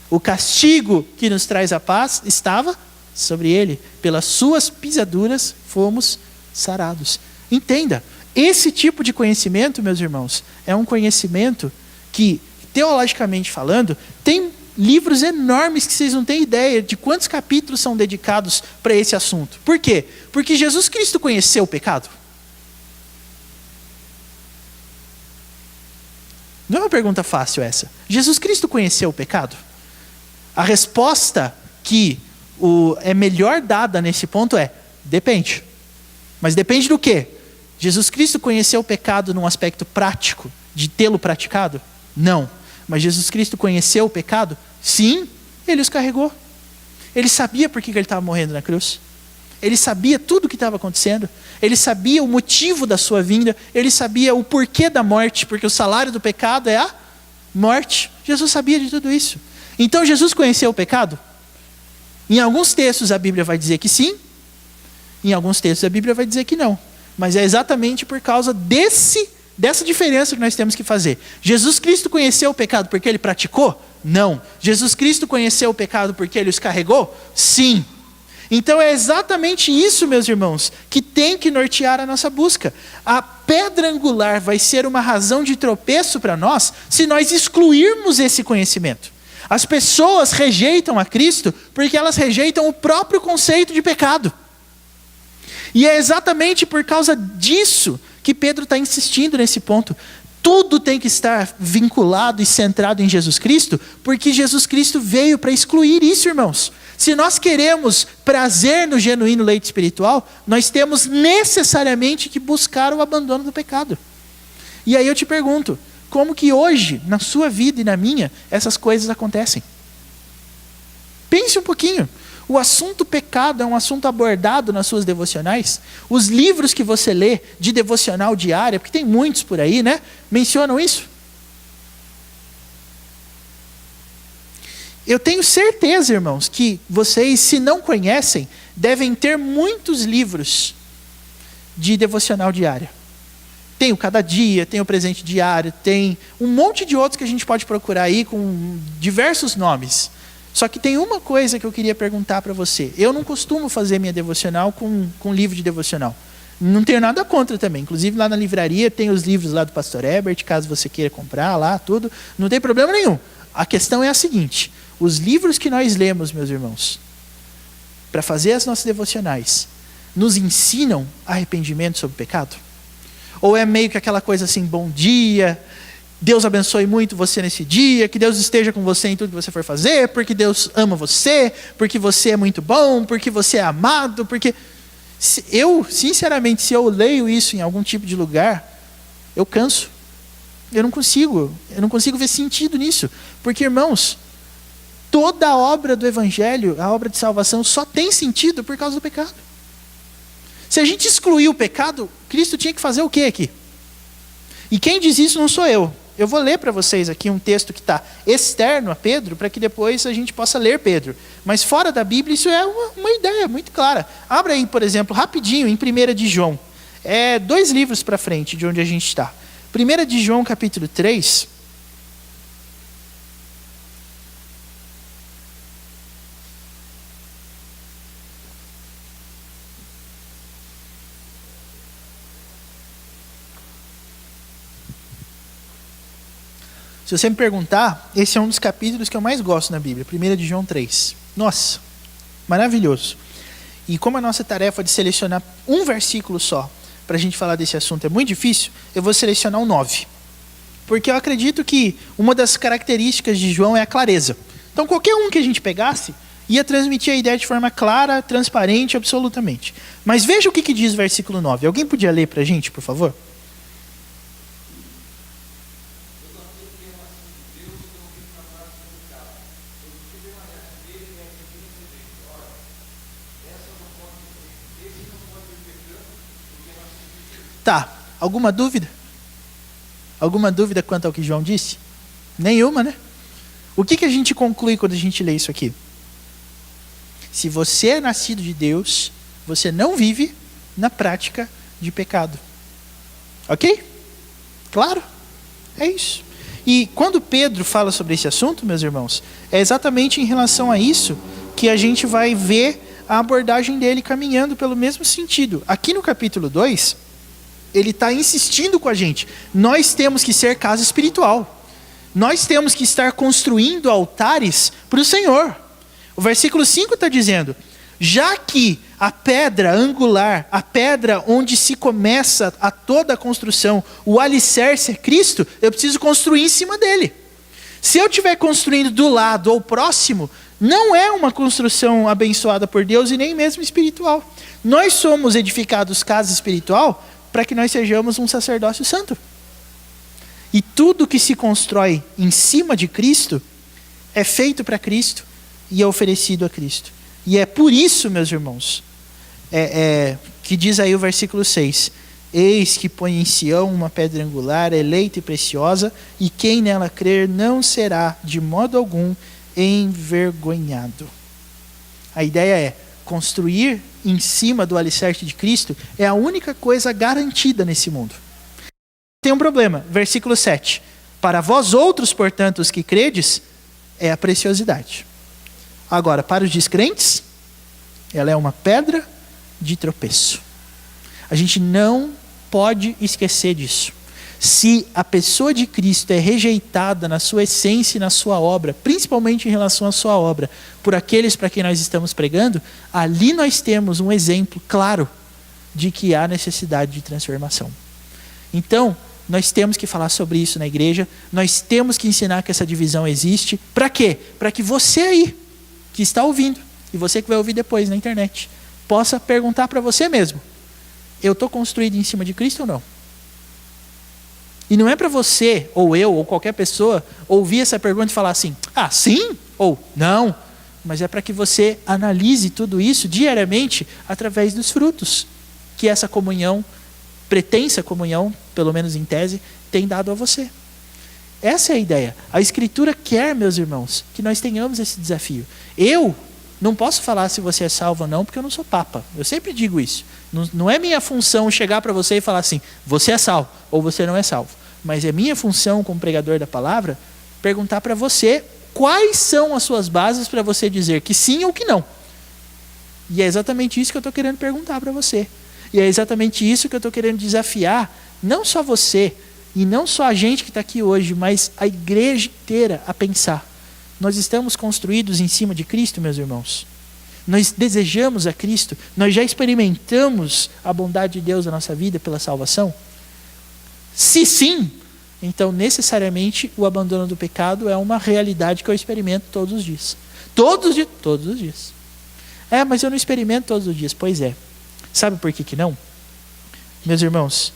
O castigo que nos traz a paz estava sobre ele. Pelas suas pisaduras fomos sarados. Entenda, esse tipo de conhecimento, meus irmãos, é um conhecimento que, teologicamente falando, tem livros enormes que vocês não têm ideia de quantos capítulos são dedicados para esse assunto. Por quê? Porque Jesus Cristo conheceu o pecado. Não é uma pergunta fácil essa. Jesus Cristo conheceu o pecado? A resposta que é melhor dada nesse ponto é: depende. Mas depende do quê? Jesus Cristo conheceu o pecado num aspecto prático, de tê-lo praticado? Não. Mas Jesus Cristo conheceu o pecado? Sim, ele os carregou. Ele sabia por que ele estava morrendo na cruz. Ele sabia tudo o que estava acontecendo. Ele sabia o motivo da sua vinda. Ele sabia o porquê da morte, porque o salário do pecado é a morte. Jesus sabia de tudo isso. Então Jesus conheceu o pecado? Em alguns textos a Bíblia vai dizer que sim. Em alguns textos a Bíblia vai dizer que não. Mas é exatamente por causa dessa diferença que nós temos que fazer. Jesus Cristo conheceu o pecado porque ele praticou? Não. Jesus Cristo conheceu o pecado porque ele os carregou? Sim. Então é exatamente isso, meus irmãos, que tem que nortear a nossa busca. A pedra angular vai ser uma razão de tropeço para nós se nós excluirmos esse conhecimento. As pessoas rejeitam a Cristo porque elas rejeitam o próprio conceito de pecado. E é exatamente por causa disso que Pedro está insistindo nesse ponto. Tudo tem que estar vinculado e centrado em Jesus Cristo, porque Jesus Cristo veio para excluir isso, irmãos. Se nós queremos prazer no genuíno leite espiritual, nós temos necessariamente que buscar o abandono do pecado. E aí eu te pergunto, como que hoje, na sua vida e na minha, essas coisas acontecem? Pense um pouquinho. O assunto pecado é um assunto abordado nas suas devocionais. Os livros que você lê de devocional diária, porque tem muitos por aí, né? Mencionam isso. Eu tenho certeza, irmãos, que vocês, se não conhecem, devem ter muitos livros de devocional diária. Tem o Cada Dia, tem o Presente Diário, tem um monte de outros que a gente pode procurar aí com diversos nomes. Só que tem uma coisa que eu queria perguntar para você. Eu não costumo fazer minha devocional com livro de devocional. Não tenho nada contra também. Inclusive lá na livraria tem os livros lá do Pastor Herbert, caso você queira comprar lá, tudo. Não tem problema nenhum. A questão é a seguinte: os livros que nós lemos, meus irmãos, para fazer as nossas devocionais, nos ensinam arrependimento sobre o pecado? Ou é meio que aquela coisa assim, bom dia, Deus abençoe muito você nesse dia, que Deus esteja com você em tudo que você for fazer, porque Deus ama você, porque você é muito bom, porque você é amado, porque... sinceramente, se eu leio isso em algum tipo de lugar, eu canso. Eu não consigo ver sentido nisso. Porque, irmãos, toda a obra do Evangelho, a obra de salvação, só tem sentido por causa do pecado. Se a gente excluir o pecado, Cristo tinha que fazer o quê aqui? E quem diz isso não sou eu. Eu vou ler para vocês aqui um texto que está externo a Pedro, para que depois a gente possa ler Pedro. Mas fora da Bíblia, isso é uma ideia muito clara. Abra aí, por exemplo, rapidinho, em 1 de João. 2 livros para frente de onde a gente está. 1 de João, capítulo 3. Se você me perguntar, esse é um dos capítulos que eu mais gosto na Bíblia, 1 de João 3. Nossa, maravilhoso. E como a nossa tarefa de selecionar um versículo só para a gente falar desse assunto é muito difícil, eu vou selecionar o 9. Porque eu acredito que uma das características de João é a clareza. Então qualquer um que a gente pegasse ia transmitir a ideia de forma clara, transparente, absolutamente. Mas veja o que diz o versículo 9. Alguém podia ler para a gente, por favor? Tá, alguma dúvida? Alguma dúvida quanto ao que João disse? Nenhuma, né? O que a gente conclui quando a gente lê isso aqui? Se você é nascido de Deus, você não vive na prática de pecado. Ok? Claro? É isso. E quando Pedro fala sobre esse assunto, meus irmãos, é exatamente em relação a isso que a gente vai ver a abordagem dele caminhando pelo mesmo sentido. Aqui no capítulo 2... ele está insistindo com a gente. Nós temos que ser casa espiritual. Nós temos que estar construindo altares para o Senhor. O versículo 5 está dizendo, já que a pedra angular, a pedra onde se começa a toda a construção, o alicerce é Cristo, eu preciso construir em cima dele. Se eu estiver construindo do lado ou próximo, não é uma construção abençoada por Deus e nem mesmo espiritual. Nós somos edificados casa espiritual para que nós sejamos um sacerdócio santo. E tudo que se constrói em cima de Cristo é feito para Cristo e é oferecido a Cristo. E é por isso, meus irmãos, que diz aí o versículo 6, eis que põe em Sião uma pedra angular, eleita e preciosa, e quem nela crer não será de modo algum envergonhado. A ideia é construir em cima do alicerce de Cristo é a única coisa garantida nesse mundo. Tem um problema, versículo 7. Para vós outros, portanto, os que credes, é a preciosidade. Agora, para os descrentes, ela é uma pedra de tropeço. A gente não pode esquecer disso. Se a pessoa de Cristo é rejeitada na sua essência e na sua obra, principalmente em relação à sua obra, por aqueles para quem nós estamos pregando, ali nós temos um exemplo claro de que há necessidade de transformação. Então, nós temos que falar sobre isso na igreja, nós temos que ensinar que essa divisão existe. Para quê? Para que você aí, que está ouvindo, e você que vai ouvir depois na internet, possa perguntar para você mesmo, eu estou construído em cima de Cristo ou não? E não é para você, ou eu, ou qualquer pessoa, ouvir essa pergunta e falar assim, ah, sim? Ou não? Mas é para que você analise tudo isso diariamente através dos frutos que essa comunhão, pretensa comunhão, pelo menos em tese, tem dado a você. Essa é a ideia. A Escritura quer, meus irmãos, que nós tenhamos esse desafio. Eu não posso falar se você é salvo ou não, porque eu não sou papa. Eu sempre digo isso. Não é minha função chegar para você e falar assim, você é salvo ou você não é salvo. Mas é minha função como pregador da palavra perguntar para você quais são as suas bases para você dizer que sim ou que não. E é exatamente isso que eu estou querendo perguntar para você. E é exatamente isso que eu estou querendo desafiar, não só você e não só a gente que está aqui hoje, mas a igreja inteira a pensar. Nós estamos construídos em cima de Cristo, meus irmãos. Nós desejamos a Cristo, nós já experimentamos a bondade de Deus na nossa vida pela salvação? Se sim, então necessariamente o abandono do pecado é uma realidade que eu experimento todos os dias. Todos os dias. Mas eu não experimento todos os dias. Pois é. Sabe por que não? Meus irmãos,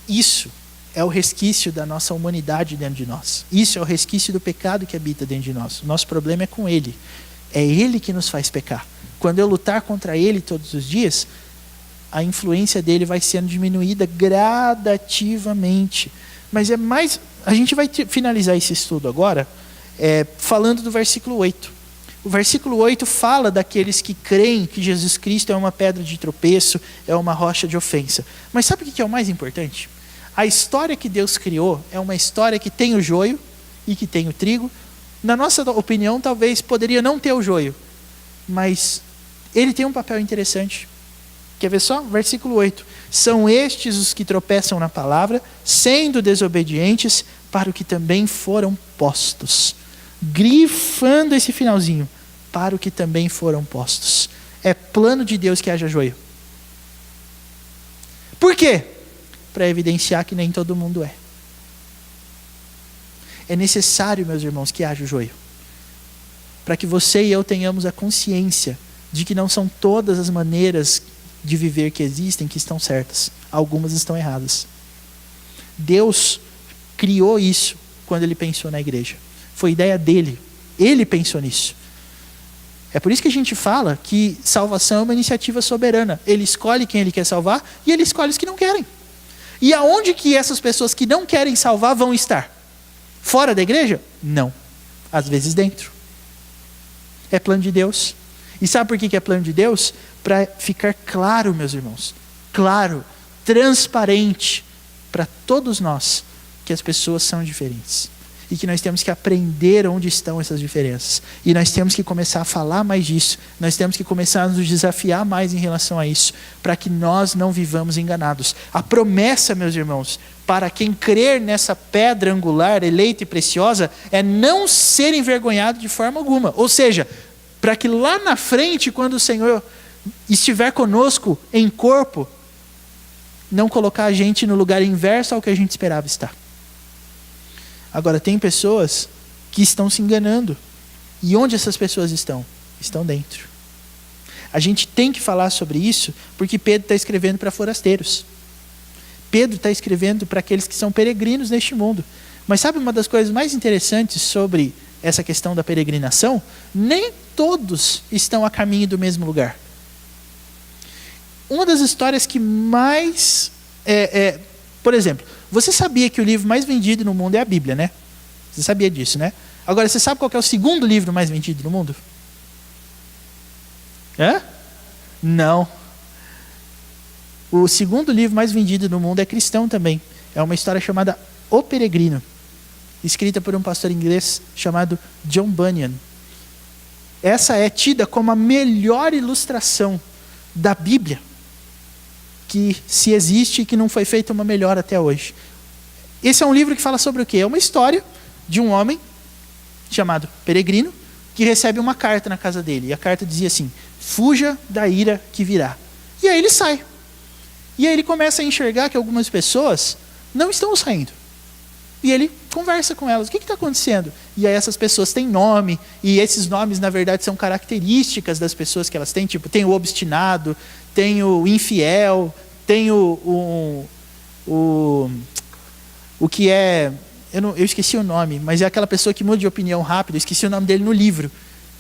isso é o resquício da nossa humanidade dentro de nós. Isso é o resquício do pecado que habita dentro de nós. O nosso problema é com ele. É ele que nos faz pecar. Quando eu lutar contra ele todos os dias, a influência dele vai sendo diminuída gradativamente. Mas é mais... A gente vai finalizar esse estudo agora falando do versículo 8. O versículo 8 fala daqueles que creem que Jesus Cristo é uma pedra de tropeço, é uma rocha de ofensa. Mas sabe o que é o mais importante? A história que Deus criou é uma história que tem o joio e que tem o trigo. Na nossa opinião, talvez poderia não ter o joio, mas ele tem um papel interessante. Quer ver só? Versículo 8. São estes os que tropeçam na palavra, sendo desobedientes, para o que também foram postos. Grifando esse finalzinho, para o que também foram postos. É plano de Deus que haja joio. Por quê? Para evidenciar que nem todo mundo é. É necessário, meus irmãos, que haja o joio. Para que você e eu tenhamos a consciência de que não são todas as maneiras de viver que existem que estão certas. Algumas estão erradas. Deus criou isso quando ele pensou na igreja. Foi ideia dele. Ele pensou nisso. É por isso que a gente fala que salvação é uma iniciativa soberana. Ele escolhe quem ele quer salvar e ele escolhe os que não querem. E aonde que essas pessoas que não querem salvar vão estar? Fora da igreja? Não. Às vezes dentro. É plano de Deus. E sabe por que é plano de Deus? Para ficar claro, meus irmãos. Claro, transparente para todos nós que as pessoas são diferentes. E que nós temos que aprender onde estão essas diferenças. E nós temos que começar a falar mais disso. Nós temos que começar a nos desafiar mais em relação a isso. Para que nós não vivamos enganados. A promessa, meus irmãos, para quem crer nessa pedra angular, eleita e preciosa, é não ser envergonhado de forma alguma. Ou seja, para que lá na frente, quando o Senhor estiver conosco em corpo, não colocar a gente no lugar inverso ao que a gente esperava estar. Agora, tem pessoas que estão se enganando. E onde essas pessoas estão? Estão dentro. A gente tem que falar sobre isso, porque Pedro está escrevendo para forasteiros. Pedro está escrevendo para aqueles que são peregrinos neste mundo. Mas sabe uma das coisas mais interessantes sobre essa questão da peregrinação? Nem todos estão a caminho do mesmo lugar. Uma das histórias que mais... por exemplo, você sabia que o livro mais vendido no mundo é a Bíblia, né? Você sabia disso, né? Agora, você sabe qual que é o segundo livro mais vendido no mundo? Não. O segundo livro mais vendido no mundo é cristão também. É uma história chamada O Peregrino, escrita por um pastor inglês chamado John Bunyan. Essa é tida como a melhor ilustração da Bíblia que se existe e que não foi feita uma melhor até hoje. Esse é um livro que fala sobre o quê? É uma história de um homem chamado Peregrino que recebe uma carta na casa dele. E a carta dizia assim: fuja da ira que virá. E aí ele sai. E aí ele começa a enxergar que algumas pessoas não estão saindo. E ele conversa com elas. O que está acontecendo? E aí essas pessoas têm nome. E esses nomes, na verdade, são características das pessoas que elas têm. Tipo, tem o obstinado, tem o infiel, tem o que é... Eu esqueci o nome, mas é aquela pessoa que muda de opinião rápido. Eu esqueci o nome dele no livro.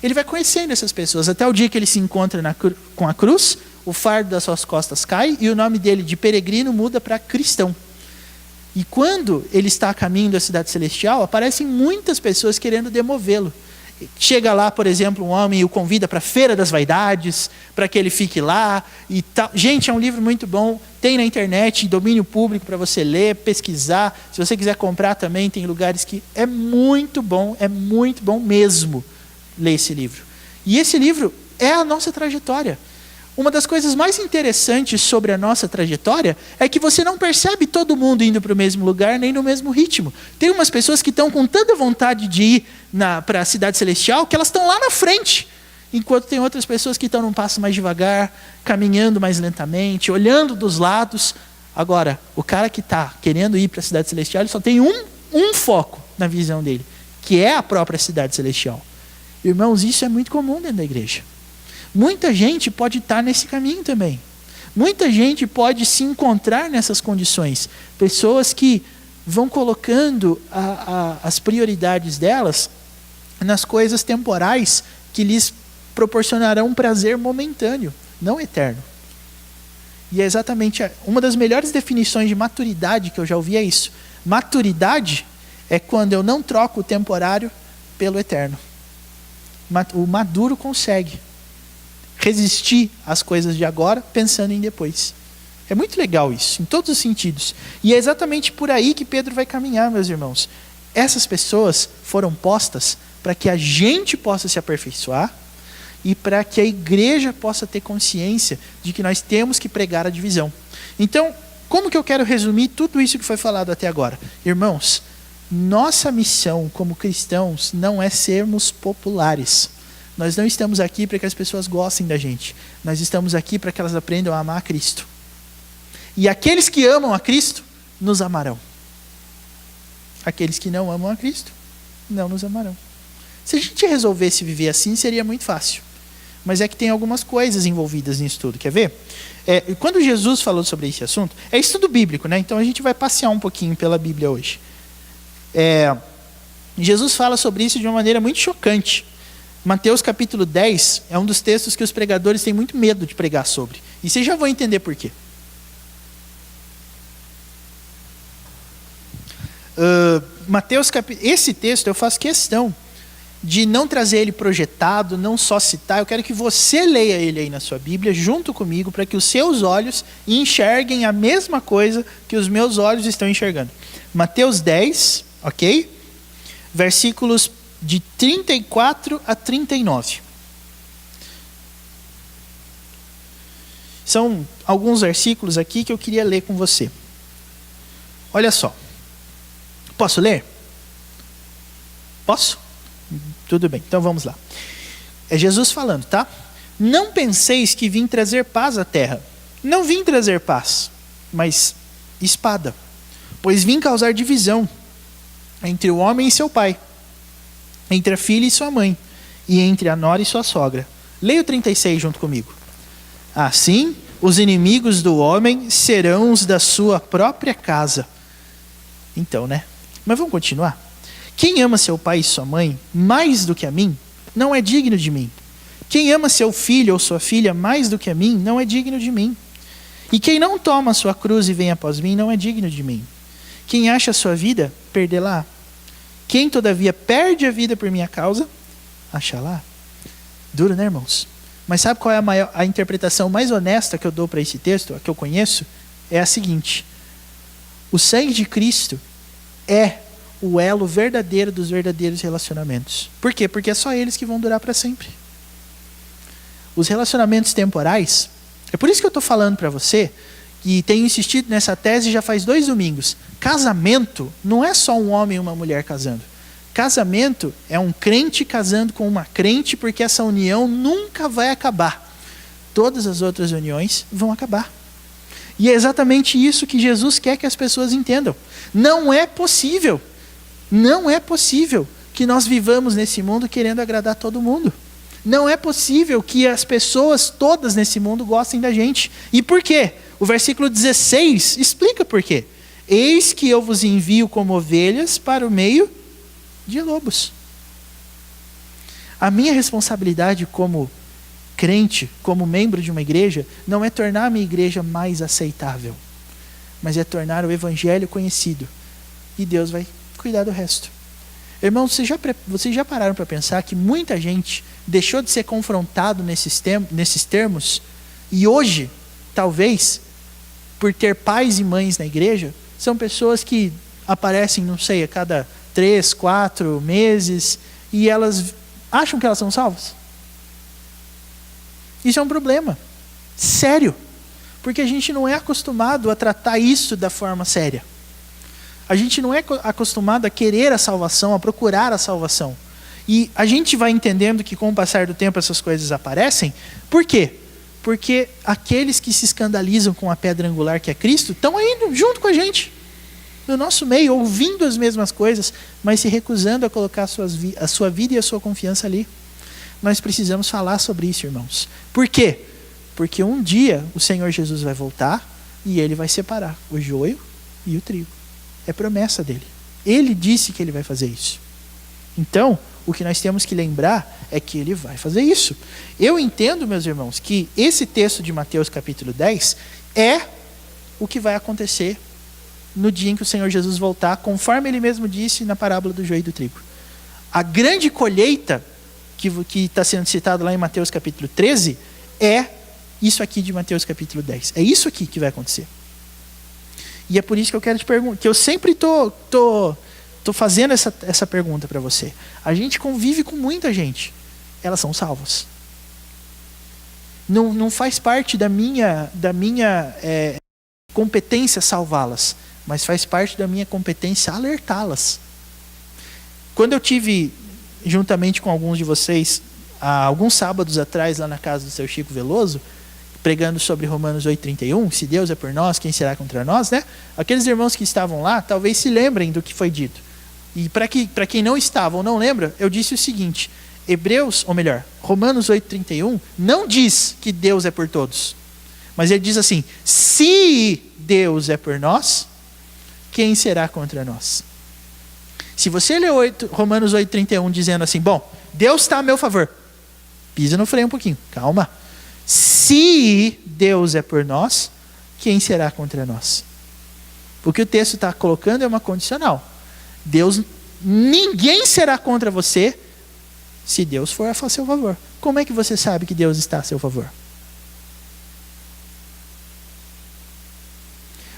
Ele vai conhecendo essas pessoas. Até o dia que ele se encontra com a cruz, o fardo das suas costas cai e o nome dele de peregrino muda para cristão. E quando ele está a caminho da cidade celestial, aparecem muitas pessoas querendo demovê-lo. Chega lá, por exemplo, um homem e o convida para a Feira das Vaidades, para que ele fique lá e tal. Gente, é um livro muito bom, tem na internet, domínio público para você ler, pesquisar. Se você quiser comprar também, tem lugares que é muito bom mesmo ler esse livro. E esse livro é a nossa trajetória. Uma das coisas mais interessantes sobre a nossa trajetória é que você não percebe todo mundo indo para o mesmo lugar, nem no mesmo ritmo. Tem umas pessoas que estão com tanta vontade de ir para a cidade celestial que elas estão lá na frente, enquanto tem outras pessoas que estão num passo mais devagar, caminhando mais lentamente, olhando dos lados. Agora, o cara que está querendo ir para a cidade celestial, ele só tem um foco na visão dele, que é a própria cidade celestial. Irmãos, isso é muito comum dentro da igreja. Muita gente pode estar nesse caminho também. Muita gente pode se encontrar nessas condições. Pessoas que vão colocando as prioridades delas nas coisas temporais que lhes proporcionarão um prazer momentâneo, não eterno. E é exatamente uma das melhores definições de maturidade que eu já ouvi é isso. Maturidade é quando eu não troco o temporário pelo eterno. O maduro consegue resistir às coisas de agora pensando em depois. É muito legal isso, em todos os sentidos. E é exatamente por aí que Pedro vai caminhar, meus irmãos. Essas pessoas foram postas para que a gente possa se aperfeiçoar e para que a igreja possa ter consciência de que nós temos que pregar a divisão. Então, como que eu quero resumir tudo isso que foi falado até agora? Irmãos, nossa missão como cristãos não é sermos populares. Nós não estamos aqui para que as pessoas gostem da gente. Nós estamos aqui para que elas aprendam a amar a Cristo. E aqueles que amam a Cristo, nos amarão. Aqueles que não amam a Cristo, não nos amarão. Se a gente resolvesse viver assim, seria muito fácil. Mas é que tem algumas coisas envolvidas nisso tudo. Quer ver? Quando Jesus falou sobre esse assunto, é estudo bíblico, né? Então a gente vai passear um pouquinho pela Bíblia hoje. Jesus fala sobre isso de uma maneira muito chocante. Mateus capítulo 10 é um dos textos que os pregadores têm muito medo de pregar sobre. E vocês já vão entender por quê. Esse texto eu faço questão de não trazer ele projetado, não só citar. Eu quero que você leia ele aí na sua Bíblia junto comigo, para que os seus olhos enxerguem a mesma coisa que os meus olhos estão enxergando. Mateus 10, ok? Versículos de 34 a 39. São alguns versículos aqui que eu queria ler com você. Olha só. Posso ler? Posso? Tudo bem, então vamos lá. É Jesus falando, tá? Não penseis que vim trazer paz à terra. Não vim trazer paz, mas espada. Pois vim causar divisão entre o homem e seu pai, entre a filha e sua mãe, e entre a nora e sua sogra. Leia o 36 junto comigo. Assim, os inimigos do homem serão os da sua própria casa. Então, né? Mas vamos continuar. Quem ama seu pai e sua mãe mais do que a mim, não é digno de mim. Quem ama seu filho ou sua filha mais do que a mim, não é digno de mim. E quem não toma a sua cruz e vem após mim, não é digno de mim. Quem acha a sua vida, perdê-la. Quem, todavia, perde a vida por minha causa, acha-la. Duro, né, irmãos? Mas sabe qual é a interpretação mais honesta que eu dou para esse texto, a que eu conheço? É a seguinte. O sangue de Cristo é o elo verdadeiro dos verdadeiros relacionamentos. Por quê? Porque é só eles que vão durar para sempre. Os relacionamentos temporais, é por isso que eu estou falando para você, e tenho insistido nessa tese já faz 2 domingos. Casamento não é só um homem e uma mulher casando. Casamento é um crente casando com uma crente, porque essa união nunca vai acabar. Todas as outras uniões vão acabar. E é exatamente isso que Jesus quer que as pessoas entendam. Não é possível que nós vivamos nesse mundo querendo agradar todo mundo. Não é possível que as pessoas todas nesse mundo gostem da gente. E por quê? O versículo 16 explica por quê. Eis que eu vos envio como ovelhas para o meio de lobos. A minha responsabilidade como crente, como membro de uma igreja, não é tornar a minha igreja mais aceitável, mas é tornar o evangelho conhecido. E Deus vai cuidar do resto. Irmãos, vocês já pararam para pensar que muita gente deixou de ser confrontado nesses termos, e hoje, talvez, por ter pais e mães na igreja, são pessoas que aparecem, não sei, a cada 3, 4 meses, e elas acham que elas são salvas? Isso é um problema sério, porque a gente não é acostumado a tratar isso da forma séria. A gente não é acostumado a querer a salvação, a procurar a salvação. E a gente vai entendendo que com o passar do tempo essas coisas aparecem. Por quê? Porque aqueles que se escandalizam com a pedra angular que é Cristo, estão indo junto com a gente, no nosso meio, ouvindo as mesmas coisas, mas se recusando a colocar a sua vida e a sua confiança ali. Nós precisamos falar sobre isso, irmãos. Por quê? Porque um dia o Senhor Jesus vai voltar e Ele vai separar o joio e o trigo. É promessa dele. Ele disse que Ele vai fazer isso. Então, o que nós temos que lembrar é que Ele vai fazer isso. Eu entendo, meus irmãos, que esse texto de Mateus capítulo 10 é o que vai acontecer no dia em que o Senhor Jesus voltar, conforme ele mesmo disse na parábola do joio e do trigo. A grande colheita que está sendo citado lá em Mateus capítulo 13 é isso aqui de Mateus capítulo 10. É isso aqui que vai acontecer. E é por isso que eu quero te perguntar, que eu sempre tô fazendo essa pergunta para você. A gente convive com muita gente. Elas são salvas. Não faz parte da minha competência salvá-las, mas faz parte da minha competência alertá-las. Quando eu tive, juntamente com alguns de vocês, há alguns sábados atrás, lá na casa do seu Chico Veloso, pregando sobre Romanos 8,31, se Deus é por nós, quem será contra nós, né? Aqueles irmãos que estavam lá, talvez se lembrem do que foi dito. E para quem não estava ou não lembra, eu disse o seguinte: Romanos 8,31 não diz que Deus é por todos, mas ele diz assim: se Deus é por nós, quem será contra nós? Se você ler Romanos 8,31 dizendo assim, bom, Deus está a meu favor, pisa no freio um pouquinho, calma. Se Deus é por nós, quem será contra nós? O que o texto está colocando é uma condicional. Ninguém será contra você se Deus for a seu favor. Como é que você sabe que Deus está a seu favor?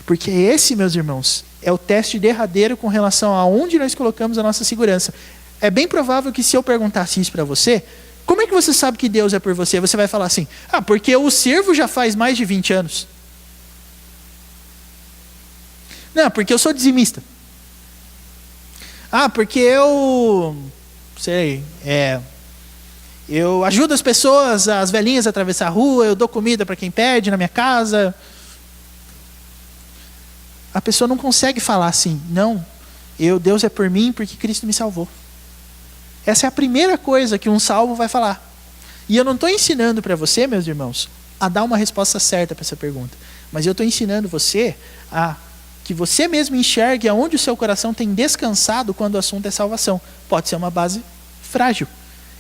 Porque esse, meus irmãos, é o teste derradeiro com relação a onde nós colocamos a nossa segurança. É bem provável que se eu perguntasse isso para você, como é que você sabe que Deus é por você? Você vai falar assim, porque eu o sirvo já faz mais de 20 anos. Não, porque eu sou dizimista. Porque eu ajudo as pessoas, as velhinhas a atravessar a rua, eu dou comida para quem pede na minha casa. A pessoa não consegue falar assim, não, Deus é por mim porque Cristo me salvou. Essa é a primeira coisa que um salvo vai falar. E eu não estou ensinando para você, meus irmãos, a dar uma resposta certa para essa pergunta. Mas eu estou ensinando você a que você mesmo enxergue aonde o seu coração tem descansado quando o assunto é salvação. Pode ser uma base frágil.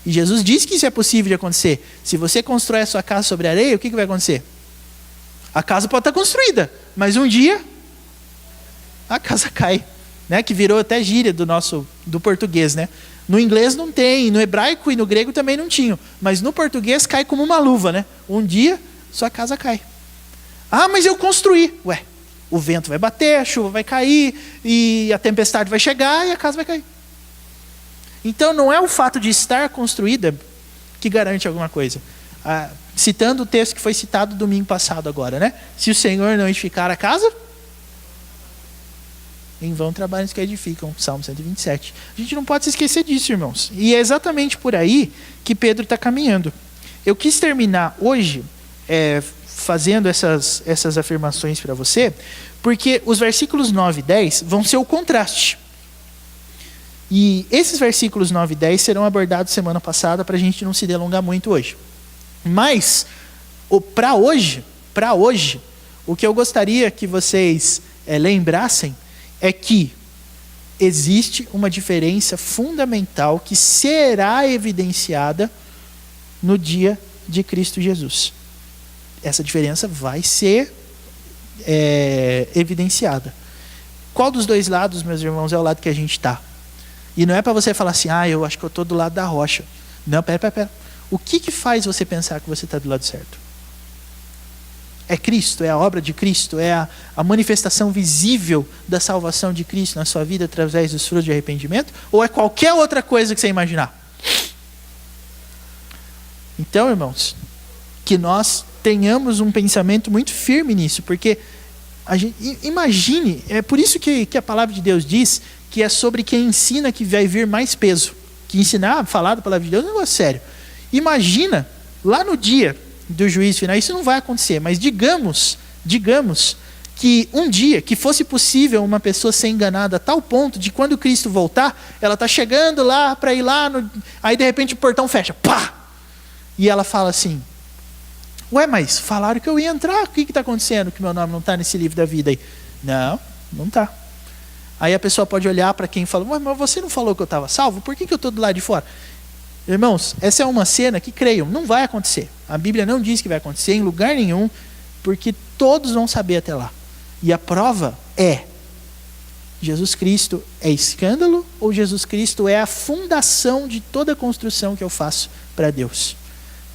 E Jesus disse que isso é possível de acontecer. Se você constrói a sua casa sobre areia, o que vai acontecer? A casa pode estar construída, mas um dia a casa cai, né? Que virou até gíria do português, né? No inglês não tem, no hebraico e no grego também não tinham, mas no português cai como uma luva, né? Um dia sua casa cai. Mas eu construí. O vento vai bater, a chuva vai cair, e a tempestade vai chegar e a casa vai cair. Então não é o fato de estar construída que garante alguma coisa. Citando o texto que foi citado domingo passado agora, né? Se o Senhor não edificar a casa, em vão trabalham os que edificam. Salmo 127. A gente não pode se esquecer disso, irmãos. E é exatamente por aí que Pedro está caminhando. Eu quis terminar hoje fazendo essas afirmações para você, porque os versículos 9 e 10 vão ser o contraste. E esses versículos 9 e 10 serão abordados semana passada para a gente não se delongar muito hoje. Mas, para hoje, o que eu gostaria que vocês lembrassem é que existe uma diferença fundamental que será evidenciada no dia de Cristo Jesus. Essa diferença vai ser evidenciada. Qual dos dois lados, meus irmãos, é o lado que a gente está? E não é para você falar assim, eu acho que eu estou do lado da rocha. Não, pera. O que faz você pensar que você está do lado certo? É Cristo, é a obra de Cristo, é a manifestação visível da salvação de Cristo na sua vida através dos frutos de arrependimento? Ou é qualquer outra coisa que você imaginar? Então, irmãos, que nós tenhamos um pensamento muito firme nisso, porque imagine, é por isso que a palavra de Deus diz que é sobre quem ensina que vai vir mais peso. Que ensinar, falar da palavra de Deus é um negócio sério. Imagina, lá no dia do juízo final, isso não vai acontecer, mas digamos que um dia que fosse possível uma pessoa ser enganada a tal ponto de quando Cristo voltar, ela está chegando lá para ir lá, aí de repente o portão fecha, pá! E ela fala assim, mas falaram que eu ia entrar, o que está acontecendo que meu nome não está nesse livro da vida aí? Não está. Aí a pessoa pode olhar para quem fala, mas você não falou que eu estava salvo? Por que eu estou do lado de fora? Irmãos, essa é uma cena que, creiam, não vai acontecer. A Bíblia não diz que vai acontecer em lugar nenhum, porque Todos vão saber até lá. E a prova é: Jesus Cristo é escândalo ou Jesus Cristo é a fundação de toda a construção que eu faço para Deus?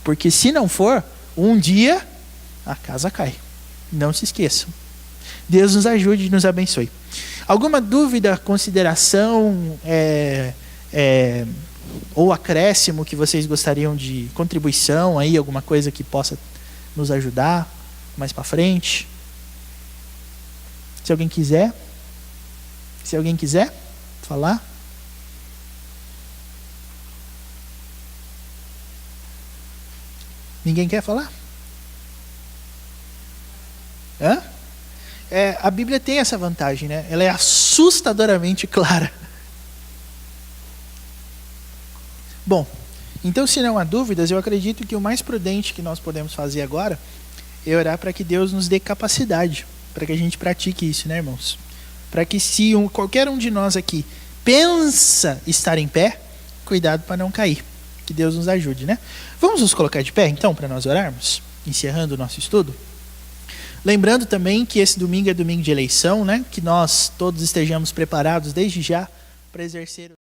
Porque se não for, um dia a casa cai. Não se esqueçam. Deus nos ajude e nos abençoe. Alguma dúvida, consideração ou acréscimo que vocês gostariam de contribuição aí, alguma coisa que possa nos ajudar mais para frente? Se alguém quiser falar. Ninguém quer falar? Hã? A Bíblia tem essa vantagem, né? Ela é assustadoramente clara. Bom, então se não há dúvidas, eu acredito que o mais prudente que nós podemos fazer agora é orar para que Deus nos dê capacidade, para que a gente pratique isso, né, irmãos? Para que se qualquer um de nós aqui pensa estar em pé, cuidado para não cair. Que Deus nos ajude, né? Vamos nos colocar de pé, então, para nós orarmos, encerrando o nosso estudo? Lembrando também que esse domingo é domingo de eleição, né? Que nós todos estejamos preparados desde já para exercer